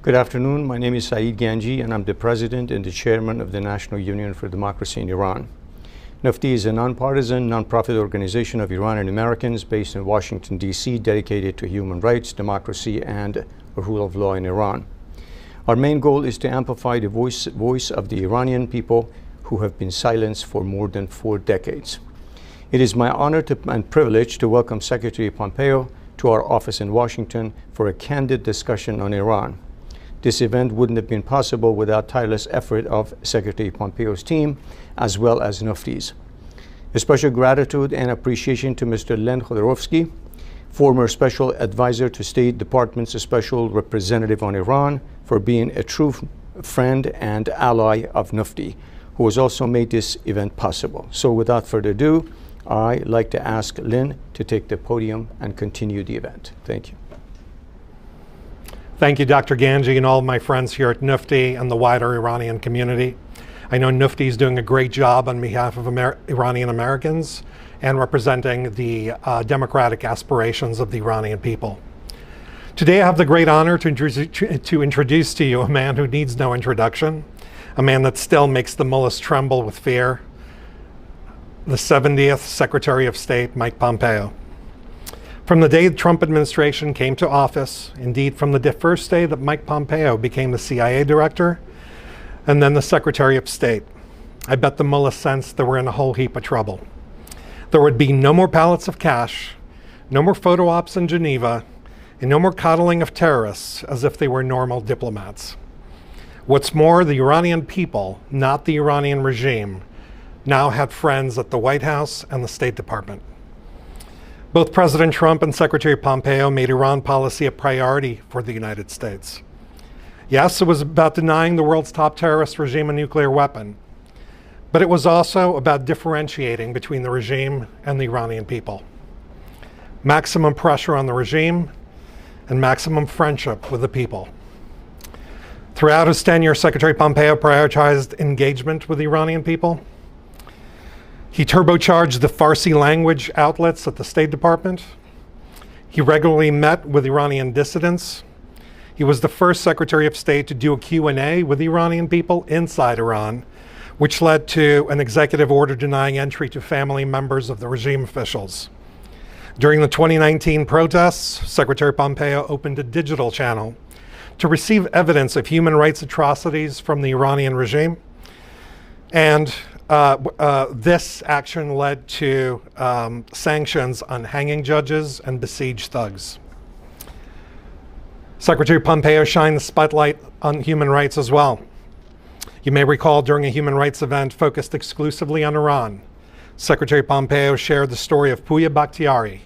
Good afternoon. My name is Saeed Ganji, and I'm the president and the chairman of the National Union for Democracy in Iran. Nufdi is a nonpartisan, nonprofit organization of Iranian Americans based in Washington, D.C., dedicated to human rights, democracy, and the rule of law in Iran. Our main goal is to amplify the voice of the Iranian people who have been silenced for more than 4 decades. It is my honor and privilege to welcome Secretary Pompeo to our office in Washington for a candid discussion on Iran. This event wouldn't have been possible without tireless effort of Secretary Pompeo's team, as well as Nufdi's. A special gratitude and appreciation to Mr. Len Khodorovsky, former Special Advisor to State Department's Special Representative on Iran, for being a true friend and ally of Nufdi, who has also made this event possible. So without further ado, I'd like to ask Len to take the podium and continue the event. Thank you. Thank you, Dr. Ganji, and all of my friends here at Nufdi and the wider Iranian community. I know Nufdi is doing a great job on behalf of Iranian Americans and representing the democratic aspirations of the Iranian people. Today I have the great honor to introduce to you a man who needs no introduction, a man that still makes the mullahs tremble with fear, the 70th Secretary of State, Mike Pompeo. From the day the Trump administration came to office, indeed from the first day that Mike Pompeo became the CIA director, and then the Secretary of State, I bet the mullahs sensed they were in a whole heap of trouble. There would be no more pallets of cash, no more photo ops in Geneva, and no more coddling of terrorists as if they were normal diplomats. What's more, the Iranian people, not the Iranian regime, now had friends at the White House and the State Department. Both President Trump and Secretary Pompeo made Iran policy a priority for the United States. Yes, it was about denying the world's top terrorist regime a nuclear weapon, but it was also about differentiating between the regime and the Iranian people. Maximum pressure on the regime and maximum friendship with the people. Throughout his tenure, Secretary Pompeo prioritized engagement with the Iranian people. He turbocharged the Farsi language outlets at the State Department. He regularly met with Iranian dissidents. He was the first Secretary of State to do a Q&A with the Iranian people inside Iran, which led to an executive order denying entry to family members of the regime officials. During the 2019 protests, Secretary Pompeo opened a digital channel to receive evidence of human rights atrocities from the Iranian regime. And this action led to sanctions on hanging judges and besieged thugs. Secretary Pompeo shined the spotlight on human rights as well. You may recall during a human rights event focused exclusively on Iran, Secretary Pompeo shared the story of Pouya Bakhtiari,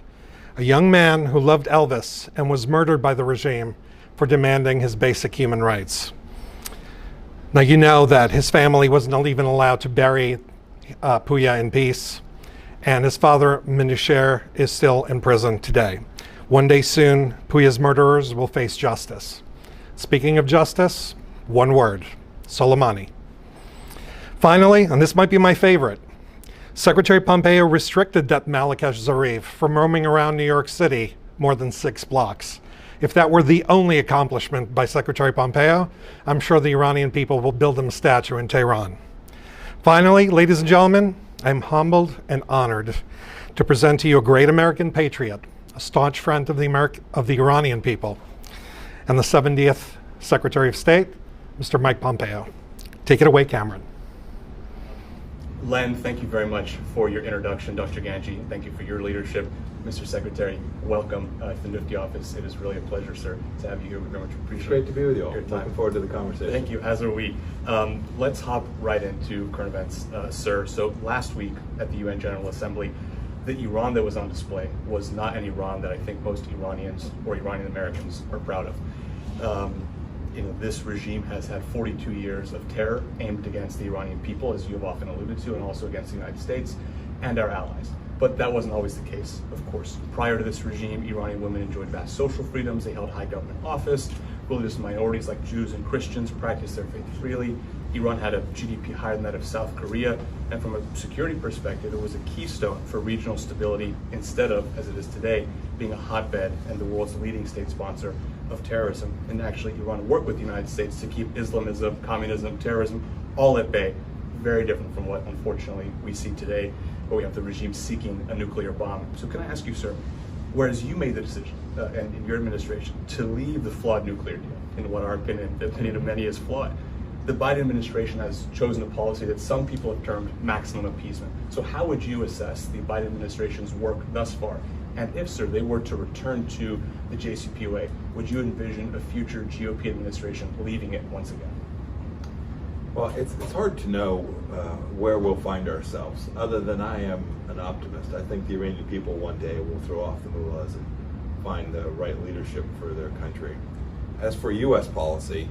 a young man who loved Elvis and was murdered by the regime for demanding his basic human rights. Now, you know that his family wasn't even allowed to bury Pouya in peace, and his father, Minusher, is still in prison today. One day soon, Pouya's murderers will face justice. Speaking of justice, one word: Soleimani. Finally, and this might be my favorite, Secretary Pompeo restricted that Malikesh Zarif from roaming around New York City more than 6 blocks. If that were the only accomplishment by Secretary Pompeo, I'm sure the Iranian people will build him a statue in Tehran. Finally, ladies and gentlemen, I'm humbled and honored to present to you a great American patriot, a staunch friend of the Iranian people, and the 70th Secretary of State, Mr. Mike Pompeo. Take it away, Cameron. Len, thank you very much for your introduction. Dr. Ganji, thank you for your leadership. Mr. Secretary, welcome to the Nufdi office. It is really a pleasure, sir, to have you here. We very much appreciate It's great to be with you all. Your time. Looking forward to the conversation. Thank you, as are we. Let's hop right into current events, sir. So last week at the UN General Assembly, the Iran that was on display was not an Iran that I think most Iranians or Iranian Americans are proud of. This regime has had 42 years of terror aimed against the Iranian people, as you have often alluded to, and also against the United States and our allies. But that wasn't always the case, of course. Prior to this regime, Iranian women enjoyed vast social freedoms. They held high government office. Religious minorities like Jews and Christians practiced their faith freely. Iran had a GDP higher than that of South Korea, and from a security perspective, it was a keystone for regional stability instead of, as it is today, being a hotbed and the world's leading state sponsor of terrorism. And actually, Iran worked with the United States to keep Islamism, communism, terrorism, all at bay. Very different from what, unfortunately, we see today, where we have the regime seeking a nuclear bomb. So can I ask you, sir, whereas you made the decision, and in your administration, to leave the flawed nuclear deal, in what our opinion, the opinion of many is flawed, the Biden administration has chosen a policy that some people have termed maximum appeasement. So how would you assess the Biden administration's work thus far? And if, sir, they were to return to the JCPOA, would you envision a future GOP administration leaving it once again? Well, it's hard to know where we'll find ourselves, other than I am an optimist. I think the Iranian people one day will throw off the mullahs and find the right leadership for their country. As for U.S. policy,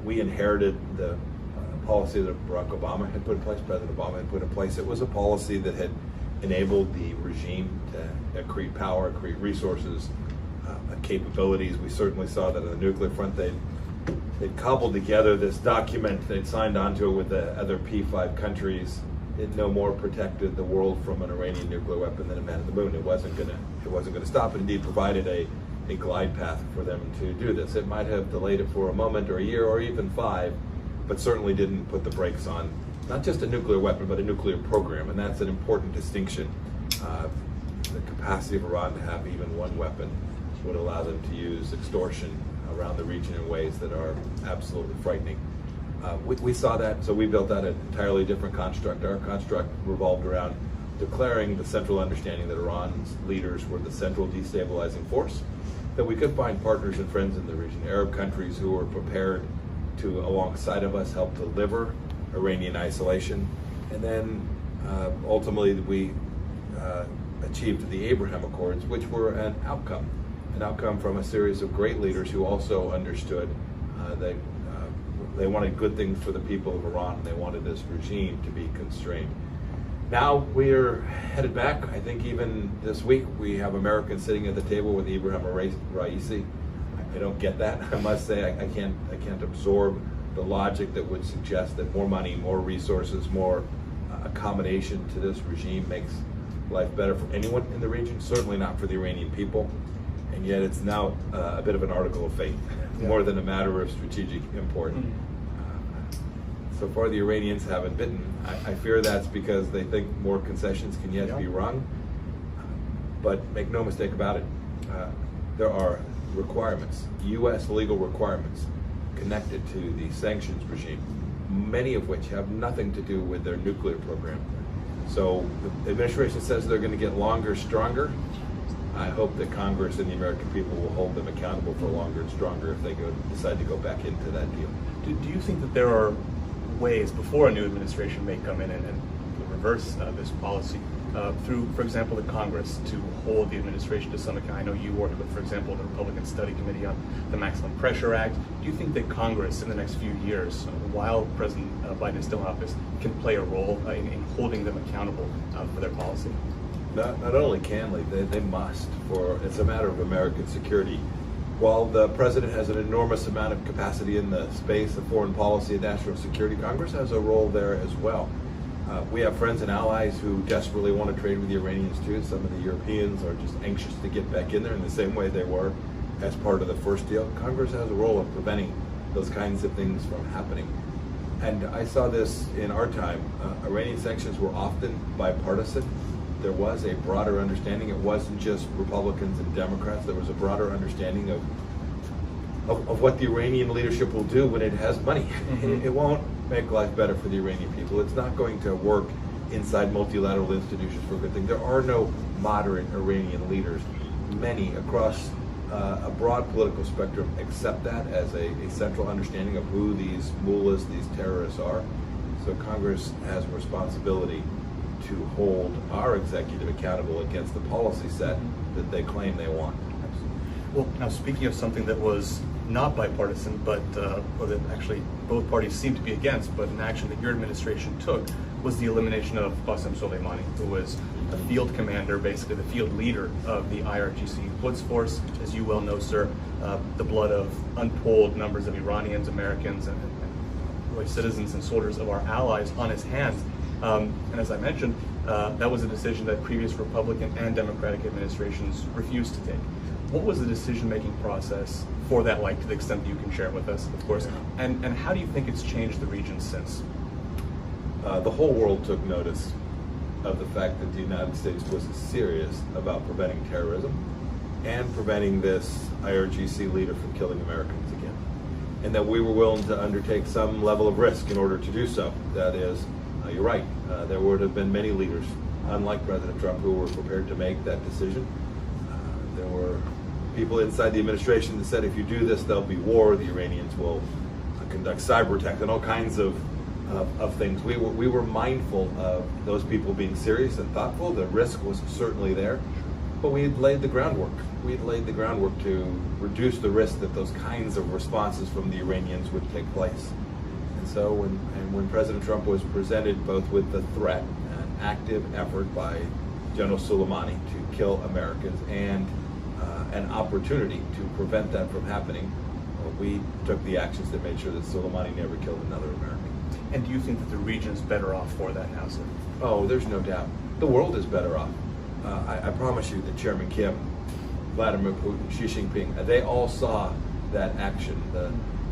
we inherited the policy that Barack Obama had put in place, President Obama had put in place. It was a policy that had enabled the regime to accrete power, accrete resources, capabilities. We certainly saw that on the nuclear front. They'd cobbled together this document. They'd signed onto it with the other P5 countries. It no more protected the world from an Iranian nuclear weapon than a man on the moon. It wasn't going to stop. It indeed provided a glide path for them to do this. It might have delayed it for a moment or a year or even 5, but certainly didn't put the brakes on not just a nuclear weapon, but a nuclear program, and that's an important distinction. The capacity of Iran to have even one weapon would allow them to use extortion around the region in ways that are absolutely frightening. We saw that, so we built out an entirely different construct. Our construct revolved around declaring the central understanding that Iran's leaders were the central destabilizing force, that we could find partners and friends in the region, Arab countries who were prepared to, alongside of us, help deliver Iranian isolation. And then ultimately we achieved the Abraham Accords, which were an outcome from a series of great leaders who also understood that they wanted good things for the people of Iran. They wanted this regime to be constrained. Now we're headed back. I think even this week we have Americans sitting at the table with Ibrahim Raisi. I don't get that. I must say I can't absorb the logic that would suggest that more money, more resources, more accommodation to this regime makes life better for anyone in the region. Certainly not for the Iranian people. And yet it's now a bit of an article of faith, more than a matter of strategic import. So far the Iranians haven't bitten. I fear that's because they think more concessions can yet be rung. But make no mistake about it, there are requirements, U.S. legal requirements connected to the sanctions regime, many of which have nothing to do with their nuclear program. So the administration says they're going to get longer, stronger. I hope that Congress and the American people will hold them accountable for longer and stronger if they decide to go back into that deal. Do you think that there are ways before a new administration may come in and reverse this policy through, for example, the Congress to hold the administration to some account? I know you worked with, for example, the Republican Study Committee on the Maximum Pressure Act. Do you think that Congress in the next few years, while President Biden is still in office, can play a role in holding them accountable for their policy? Not only can they must, for it's a matter of American security. While the president has an enormous amount of capacity in the space of foreign policy and national security, Congress has a role there as well. We have friends and allies who desperately want to trade with the Iranians too. Some of the Europeans are just anxious to get back in there in the same way they were as part of the first deal. Congress has a role of preventing those kinds of things from happening. And I saw this in our time. Iranian sanctions were often bipartisan. There was a broader understanding. It wasn't just Republicans and Democrats. There was a broader understanding of what the Iranian leadership will do when it has money. It won't make life better for the Iranian people. It's not going to work inside multilateral institutions for a good thing. There are no moderate Iranian leaders. Many across a broad political spectrum accept that as a central understanding of who these mullahs, these terrorists are. So Congress has a responsibility to hold our executive accountable against the policy set that they claim they want. Well, now speaking of something that was not bipartisan, but or that actually both parties seem to be against, but an action that your administration took was the elimination of Qasem Soleimani, who was a field commander, basically the field leader of the IRGC Quds Force. As you well know, sir, the blood of untold numbers of Iranians, Americans, and really citizens and soldiers of our allies on his hands. And as I mentioned, that was a decision that previous Republican and Democratic administrations refused to take. What was the decision-making process for that like, to the extent that you can share it with us, of course, and how do you think it's changed the region since? The whole world took notice of the fact that the United States was serious about preventing terrorism and preventing this IRGC leader from killing Americans again, and that we were willing to undertake some level of risk in order to do so. That is, you're right, there would have been many leaders, unlike President Trump, who were prepared to make that decision. There were people inside the administration that said, if you do this, there'll be war, the Iranians will conduct cyber attacks and all kinds of things. We were mindful of those people being serious and thoughtful. The risk was certainly there, but we had laid the groundwork. We had laid the groundwork to reduce the risk that those kinds of responses from the Iranians would take place. And so when President Trump was presented both with the threat, an active effort by General Soleimani to kill Americans, and an opportunity to prevent that from happening, we took the actions that made sure that Soleimani never killed another American. And do you think that the region is better off for that now, sir? Oh, there's no doubt. The world is better off. I promise you that Chairman Kim, Vladimir Putin, Xi Jinping, they all saw that action.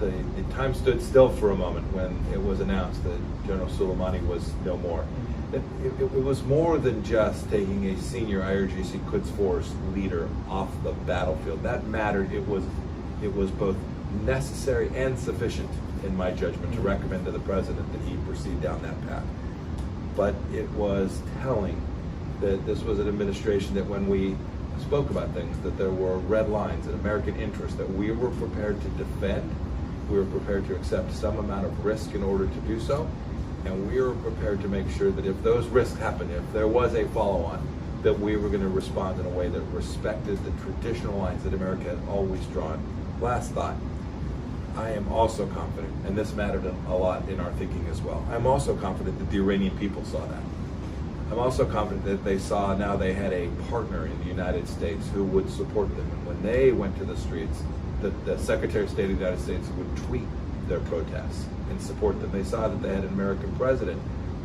The time stood still for a moment when it was announced that General Soleimani was no more. It was more than just taking a senior IRGC Quds Force leader off the battlefield. That mattered. It was both necessary and sufficient, in my judgment, to recommend to the president that he proceed down that path. But it was telling that this was an administration that when we spoke about things, that there were red lines and American interests that we were prepared to defend. We were prepared to accept some amount of risk in order to do so. And we were prepared to make sure that if those risks happened, if there was a follow-on, that we were going to respond in a way that respected the traditional lines that America had always drawn. Last thought, I am also confident, and this mattered a lot in our thinking as well, I'm also confident that the Iranian people saw that. I'm also confident that they saw now they had a partner in the United States who would support them. And when they went to the streets, the Secretary of State of the United States would tweet their protests and support them. They saw that they had an American president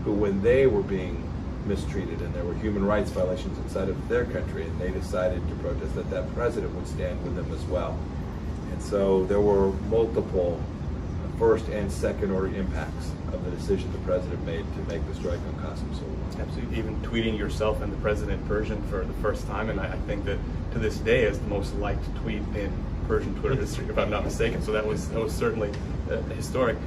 who, when they were being mistreated and there were human rights violations inside of their country and they decided to protest, that president would stand with them as well. And so there were multiple first and second order impacts of the decision the president made to make the strike on Qasem Soleimani. Absolutely. Even tweeting yourself and the president in Persian for the first time, and I think that to this day is the most liked tweet in Persian Twitter history, if I'm not mistaken. So that was certainly historic.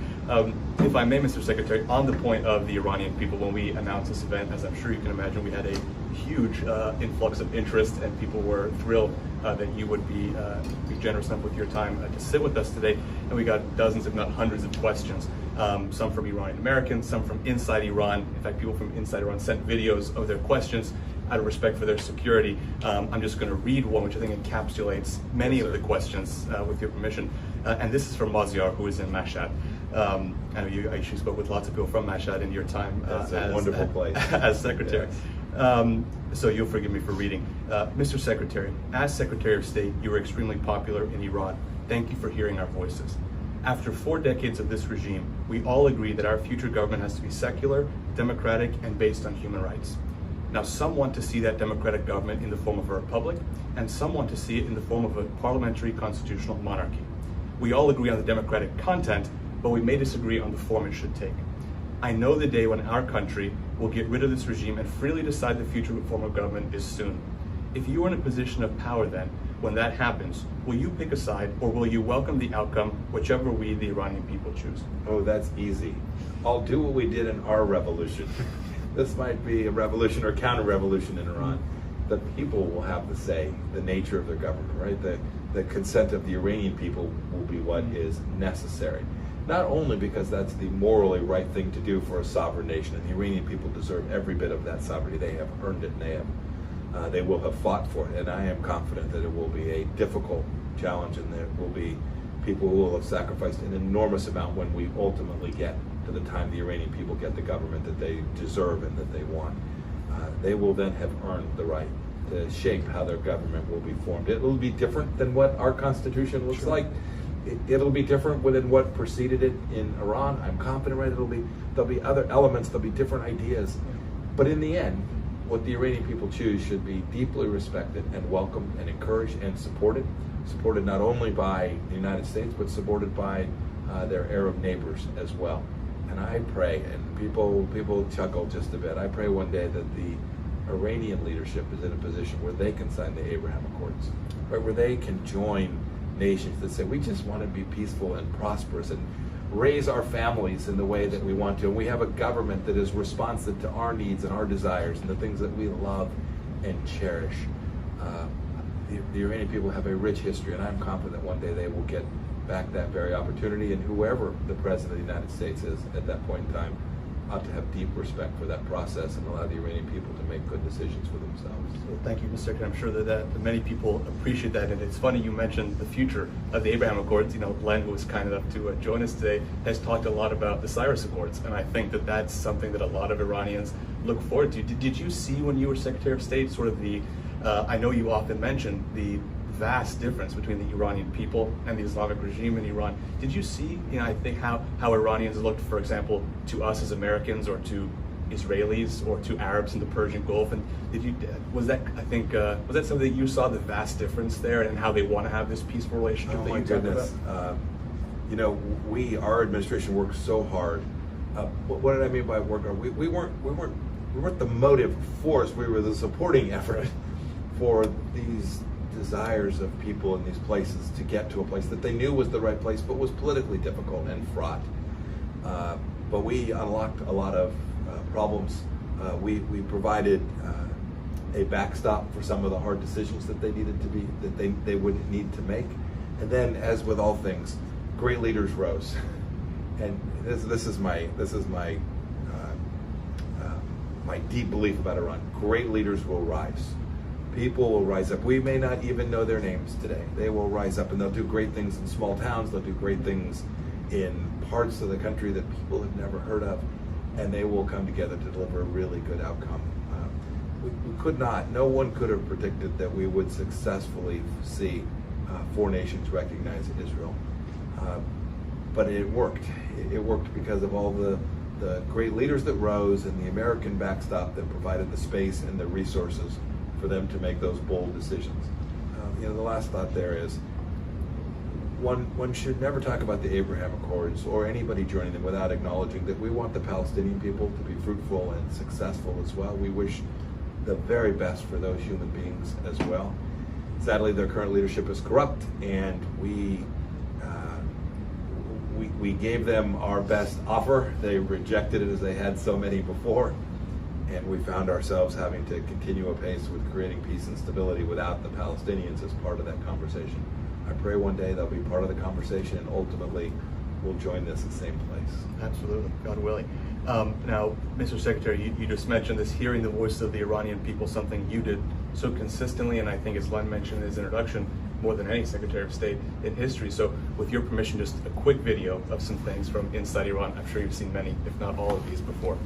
If I may, Mr. Secretary, on the point of the Iranian people, when we announced this event, as I'm sure you can imagine, we had a huge influx of interest, and people were thrilled that you would be generous enough with your time to sit with us today. And we got dozens, if not hundreds, of questions. Some from Iranian Americans, some from inside Iran. In fact, people from inside Iran sent videos of their questions out of respect for their security. I'm just going to read one, which I think encapsulates many of the questions, with your permission. And this is from Maziar, who is in Mashhad. I know you actually spoke with lots of people from Mashhad in your time as a wonderful place as secretary. Yes. So you'll forgive me for reading. Mr. Secretary, as Secretary of State, you were extremely popular in Iran. Thank you for hearing our voices. After 4 decades of this regime, we all agree that our future government has to be secular, democratic, and based on human rights. Now, some want to see that democratic government in the form of a republic, and some want to see it in the form of a parliamentary constitutional monarchy. We all agree on the democratic content, but we may disagree on the form it should take. I know the day when our country will get rid of this regime and freely decide the future form of government is soon. If you are in a position of power then, when that happens, will you pick a side, or will you welcome the outcome, whichever we, the Iranian people, choose? Oh, that's easy. I'll do what we did in our revolution. This might be a revolution or counter-revolution in Iran. The people will have to say the nature of their government, right? The consent of the Iranian people will be what is necessary. Not only because that's the morally right thing to do for a sovereign nation, and the Iranian people deserve every bit of that sovereignty. They have earned it, and they will have fought for it. And I am confident that it will be a difficult challenge, and there will be people who will have sacrificed an enormous amount when we ultimately get to the time the Iranian people get the government that they deserve and that they want. They will then have earned the right to shape how their government will be formed. It will be different than what our Constitution looks like, It'll be different than what preceded it in Iran. I'm confident, right? There'll be other elements, there'll be different ideas. But in the end, what the Iranian people choose should be deeply respected and welcomed and encouraged and supported. Supported not only by the United States, but supported by their Arab neighbors as well. And I pray, and people chuckle just a bit, I pray one day that the Iranian leadership is in a position where they can sign the Abraham Accords, right, where they can join nations that say, we just want to be peaceful and prosperous and raise our families in the way that we want to. And we have a government that is responsive to our needs and our desires and the things that we love and cherish. The Iranian people have a rich history, and I'm confident one day they will get back that very opportunity, and whoever the President of the United States is at that point in time ought to have deep respect for that process and allow the Iranian people to make good decisions for themselves. Well, thank you, Mr. Secretary. I'm sure that many people appreciate that, and it's funny you mentioned the future of the Abraham Accords. You know, Glenn, who was kind enough to join us today, has talked a lot about the Cyrus Accords, and I think that that's something that a lot of Iranians look forward to. Did you see when you were Secretary of State sort of the, I know you often mention the vast difference between the Iranian people and the Islamic regime in Iran. Did you see, you know, I think how Iranians looked, for example, to us as Americans or to Israelis or to Arabs in the Persian Gulf? And was that something that you saw, the vast difference there, and how they want to have this peaceful relationship that you talked about? You know, our administration worked so hard. What did I mean by work hard? We weren't the motive force. We were the supporting effort for these desires of people in these places to get to a place that they knew was the right place, but was politically difficult and fraught. But we unlocked a lot of problems. We provided a backstop for some of the hard decisions that they needed to be, that they would need to make. And then, as with all things, great leaders rose. And this is my deep belief about Iran. Great leaders will rise. People will rise up. We may not even know their names today. They will rise up, and they'll do great things in small towns. They'll do great things in parts of the country that people have never heard of, and they will come together to deliver a really good outcome. No one could have predicted that we would successfully see 4 nations recognize Israel. But it worked. It worked because of all the great leaders that rose and the American backstop that provided the space and the resources for them to make those bold decisions. The last thought there is, one should never talk about the Abraham Accords or anybody joining them without acknowledging that we want the Palestinian people to be fruitful and successful as well. We wish the very best for those human beings as well. Sadly, their current leadership is corrupt, and we gave them our best offer. They rejected it, as they had so many before. And we found ourselves having to continue apace with creating peace and stability without the Palestinians as part of that conversation. I pray one day they'll be part of the conversation, and ultimately we'll join this at the same place. Absolutely, God willing. Now, Mr. Secretary, you just mentioned this, hearing the voice of the Iranian people, something you did so consistently, and I think, as Len mentioned in his introduction, more than any Secretary of State in history. So with your permission, just a quick video of some things from inside Iran. I'm sure you've seen many, if not all of these before.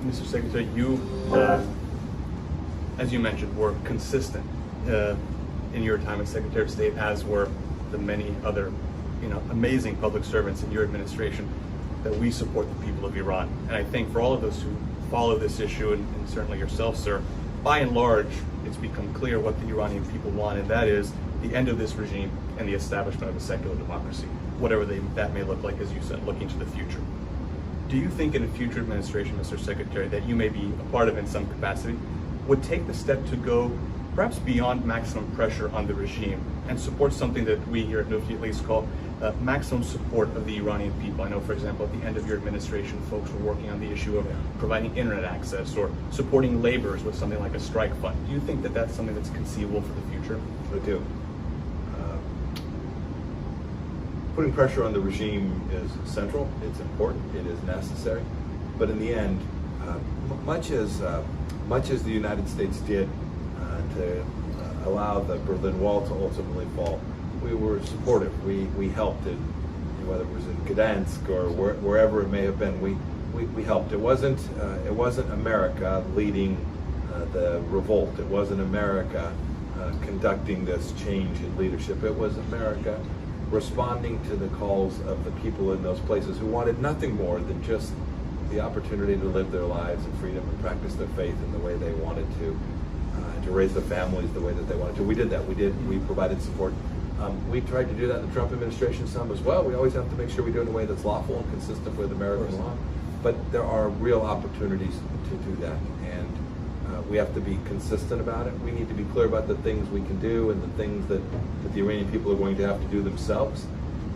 Mr. Secretary, you, as you mentioned, were consistent in your time as Secretary of State, as were the many other, amazing public servants in your administration, that we support the people of Iran. And I think for all of those who follow this issue, and certainly yourself, sir, by and large, it's become clear what the Iranian people want, and that is the end of this regime and the establishment of a secular democracy, whatever that may look like, as you said, looking to the future. Do you think in a future administration, Mr. Secretary, that you may be a part of in some capacity, would take the step to go perhaps beyond maximum pressure on the regime and support something that we here at Nufti at least call maximum support of the Iranian people? I know, for example, at the end of your administration, folks were working on the issue of providing internet access or supporting laborers with something like a strike fund. Do you think that that's something that's conceivable for the future? I do. Putting pressure on the regime is central, it's important, it is necessary, but in the end, much as the United States did to allow the Berlin Wall to ultimately fall, we were supportive. We helped it, whether it was in Gdansk or wherever it may have been. We helped. It wasn't America leading the revolt. It wasn't America conducting this change in leadership. It was America responding to the calls of the people in those places who wanted nothing more than just the opportunity to live their lives in freedom and practice their faith in the way they wanted to raise their families the way that they wanted to. We did that. We provided support. We tried to do that in the Trump administration some as well. We always have to make sure we do it in a way that's lawful and consistent with American law. But there are real opportunities to do that. And we have to be consistent about it. We need to be clear about the things we can do and the things that the Iranian people are going to have to do themselves.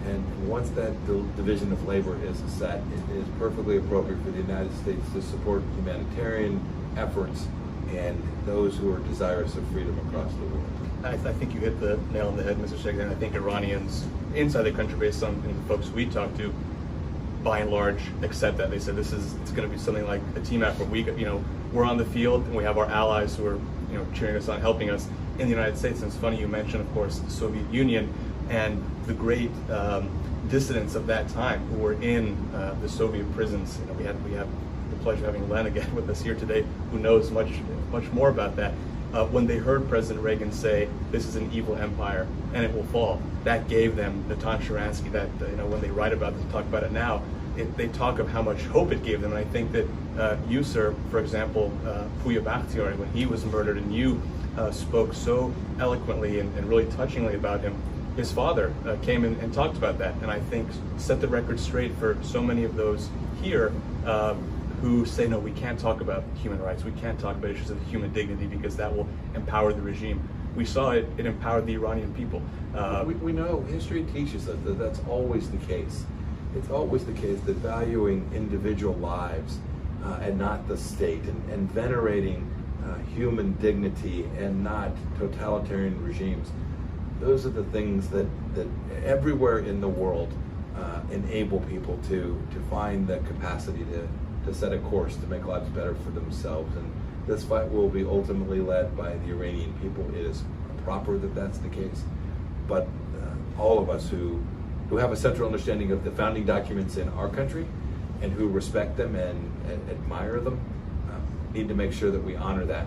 And once that division of labor is set, it is perfectly appropriate for the United States to support humanitarian efforts and those who are desirous of freedom across the world. I think you hit the nail on the head, Mr. Secretary. And I think Iranians inside the country, based on the folks we talked to, by and large accept that. They said it's going to be something like a team effort. We're on the field and we have our allies who are cheering us on, helping us in the United States. And it's funny you mentioned, of course, the Soviet Union and the great dissidents of that time who were in the Soviet prisons. We have the pleasure of having Len again with us here today, who knows much more about that. When they heard President Reagan say, "This is an evil empire and it will fall," that gave them Natan Sharansky. That when they write about this, talk about it now, they talk of how much hope it gave them. And I think that you, sir, for example, Puya Bakhtiari, when he was murdered, and you spoke so eloquently and really touchingly about him. His father came in and talked about that, and I think set the record straight for so many of those here who say, no, we can't talk about human rights, we can't talk about issues of human dignity because that will empower the regime. We saw it empowered the Iranian people. We know history teaches us that that's always the case. It's always the case that valuing individual lives and not the state, and venerating human dignity and not totalitarian regimes, those are the things that everywhere in the world enable people to find the capacity to set a course to make lives better for themselves. And this fight will be ultimately led by the Iranian people. It is proper that that's the case. But all of us who have a central understanding of the founding documents in our country and who respect them and admire them need to make sure that we honor that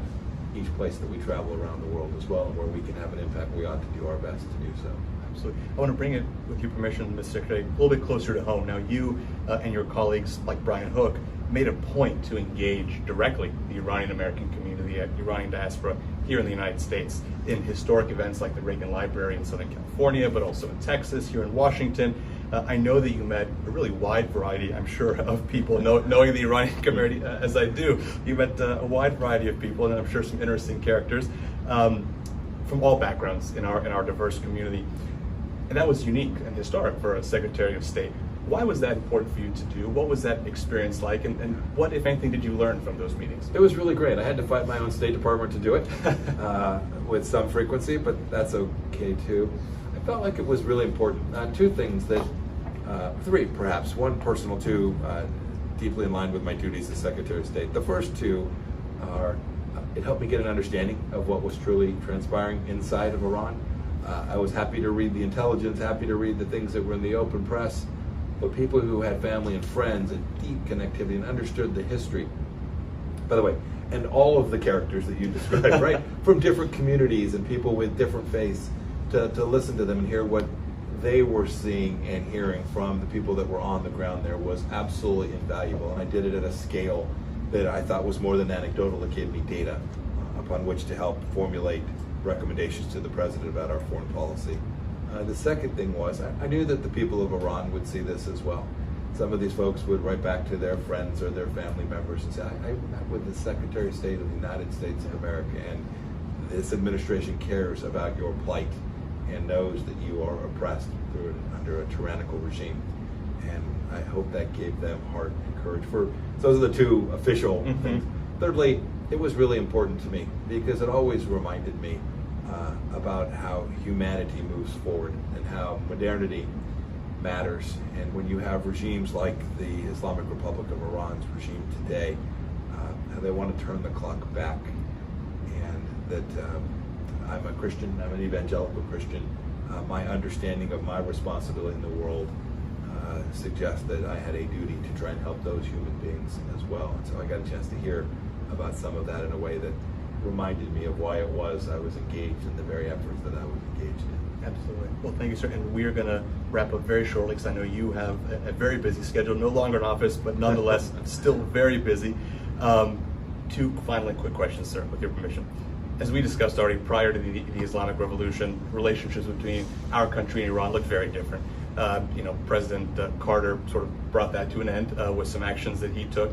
each place that we travel around the world as well, and where we can have an impact, we ought to do our best to do so. Absolutely. I want to bring it, with your permission, Mr. Secretary, a little bit closer to home. Now, you and your colleagues, like Brian Hook, made a point to engage directly the Iranian American community, the Iranian diaspora here in the United States, in historic events like the Reagan Library in Southern California, but also in Texas, here in Washington. I know that you met a really wide variety, I'm sure, of people. Knowing the Iranian community as I do, you met a wide variety of people, and I'm sure some interesting characters from all backgrounds in our diverse community. And that was unique and historic for a Secretary of State. Why was that important for you to do? What was that experience like? And what, if anything, did you learn from those meetings? It was really great. I had to fight my own State Department to do it with some frequency, but that's okay too. I felt like it was really important. Two things three perhaps. One personal, two deeply in line with my duties as Secretary of State. The first two are, it helped me get an understanding of what was truly transpiring inside of Iran. I was happy to read the intelligence, happy to read the things that were in the open press, but people who had family and friends and deep connectivity and understood the history, by the way, and all of the characters that you described, right, from different communities and people with different faiths, to listen to them and hear what they were seeing and hearing from the people that were on the ground there was absolutely invaluable. And I did it at a scale that I thought was more than anecdotal. It gave me data upon which to help formulate recommendations to the president about our foreign policy. The second thing was, I knew that the people of Iran would see this as well. Some of these folks would write back to their friends or their family members and say, I met with the Secretary of State of the United States of America, and this administration cares about your plight and knows that you are oppressed under a tyrannical regime. And I hope that gave them heart and courage. So those are the two official things. Thirdly, it was really important to me because it always reminded me about how humanity moves forward and how modernity matters. And when you have regimes like the Islamic Republic of Iran's regime today, how they want to turn the clock back, and that I'm a Christian, I'm an evangelical Christian. My understanding of my responsibility in the world suggests that I had a duty to try and help those human beings as well. And so I got a chance to hear about some of that in a way that reminded me of why it was I was engaged in the very efforts that I was engaged in. Absolutely. Well, thank you, sir. And we're going to wrap up very shortly because I know you have a very busy schedule, no longer in office, but nonetheless still very busy. Two finally quick questions, sir, with your permission. As we discussed already, prior to the Islamic Revolution, relationships between our country and Iran looked very different. President Carter sort of brought that to an end with some actions that he took.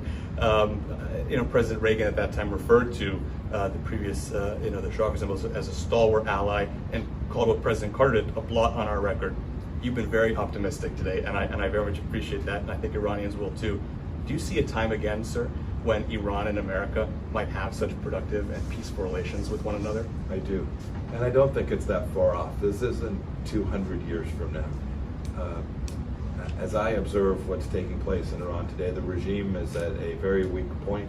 President Reagan at that time referred to the previous, the Shah, for example, as a stalwart ally, and called what President Carter did a blot on our record. You've been very optimistic today, and I very much appreciate that, and I think Iranians will too. Do you see a time again, sir, when Iran and America might have such productive and peaceful relations with one another? I do, and I don't think it's that far off. This isn't 200 years from now. As I observe what's taking place in Iran today, the regime is at a very weak point.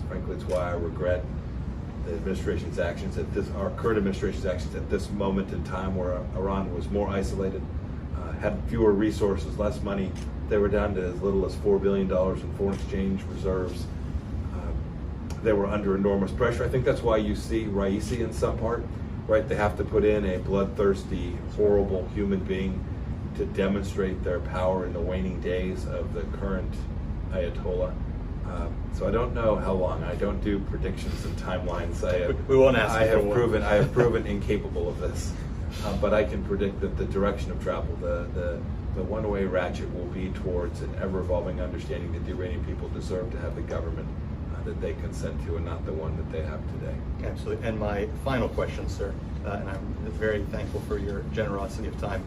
Frankly, it's why I regret the administration's actions our current administration's actions at this moment in time, where Iran was more isolated, had fewer resources, less money. They were down to as little as $4 billion in foreign exchange reserves. They were under enormous pressure. I think that's why you see Raisi in some part, right? They have to put in a bloodthirsty, horrible human being to demonstrate their power in the waning days of the current Ayatollah. So I don't know how long. I don't do predictions and timelines. We won't ask. I have proven incapable of this, but I can predict that the direction of travel, the one-way ratchet, will be towards an ever-evolving understanding that the Iranian people deserve to have the government that they consent to, and not the one that they have today. Absolutely. And my final question, sir, and I'm very thankful for your generosity of time.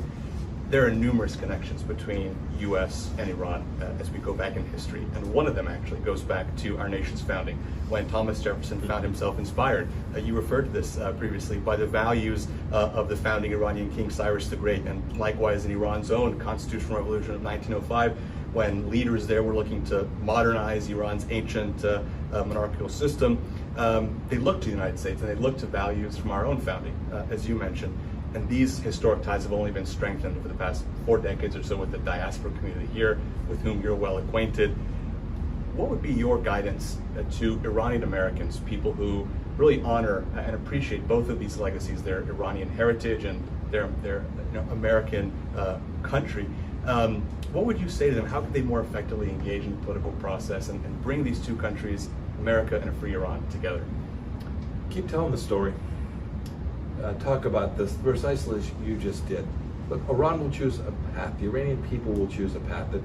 There are numerous connections between U.S. and Iran as we go back in history, and one of them actually goes back to our nation's founding, when Thomas Jefferson found himself inspired, you referred to this previously, by the values of the founding Iranian King Cyrus the Great, and likewise in Iran's own constitutional revolution of 1905, when leaders there were looking to modernize Iran's ancient monarchical system. They looked to the United States, and they looked to values from our own founding, as you mentioned. And these historic ties have only been strengthened over the past 4 decades or so with the diaspora community here, with whom you're well acquainted. What would be your guidance to Iranian Americans, people who really honor and appreciate both of these legacies, their Iranian heritage and their American country? What would you say to them? How could they more effectively engage in the political process and bring these two countries, America and a free Iran, together? Keep telling the story. Talk about this precisely as you just did. Look, Iran will choose a path. The Iranian people will choose a path that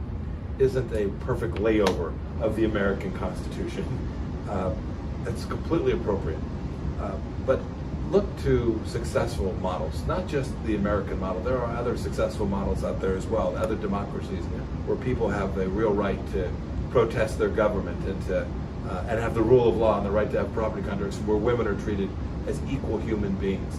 isn't a perfect layover of the American Constitution. That's completely appropriate. But look to successful models, not just the American model. There are other successful models out there as well, other democracies where people have the real right to protest their government and have the rule of law and the right to have property contracts, where women are treated as equal human beings.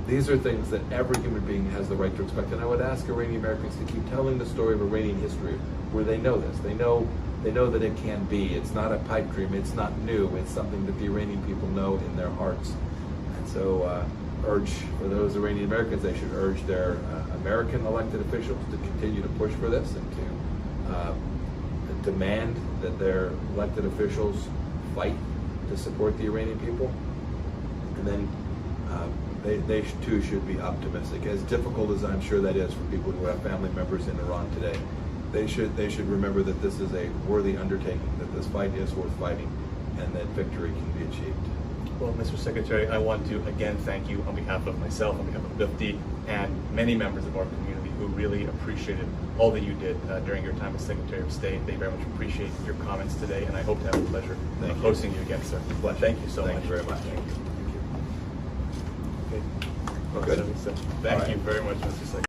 These are things that every human being has the right to expect. And I would ask Iranian Americans to keep telling the story of Iranian history, where they know this. They know that it can be. It's not a pipe dream. It's not new. It's something that the Iranian people know in their hearts. And so urge, for those Iranian Americans, they should urge their American elected officials to continue to push for this and to demand that their elected officials fight to support the Iranian people. And then they too should be optimistic. As difficult as I'm sure that is for people who have family members in Iran today, they should remember that this is a worthy undertaking, that this fight is worth fighting, and that victory can be achieved. Well, Mr. Secretary, I want to again thank you on behalf of myself, on behalf of Nufti, and many members of our community who really appreciated all that you did during your time as Secretary of State. They very much appreciate your comments today, and I hope to have the pleasure of hosting you again, sir. Thank you so much. Thank you very much. Thank you. Okay. Good. Thank you very much, Mr. Secretary.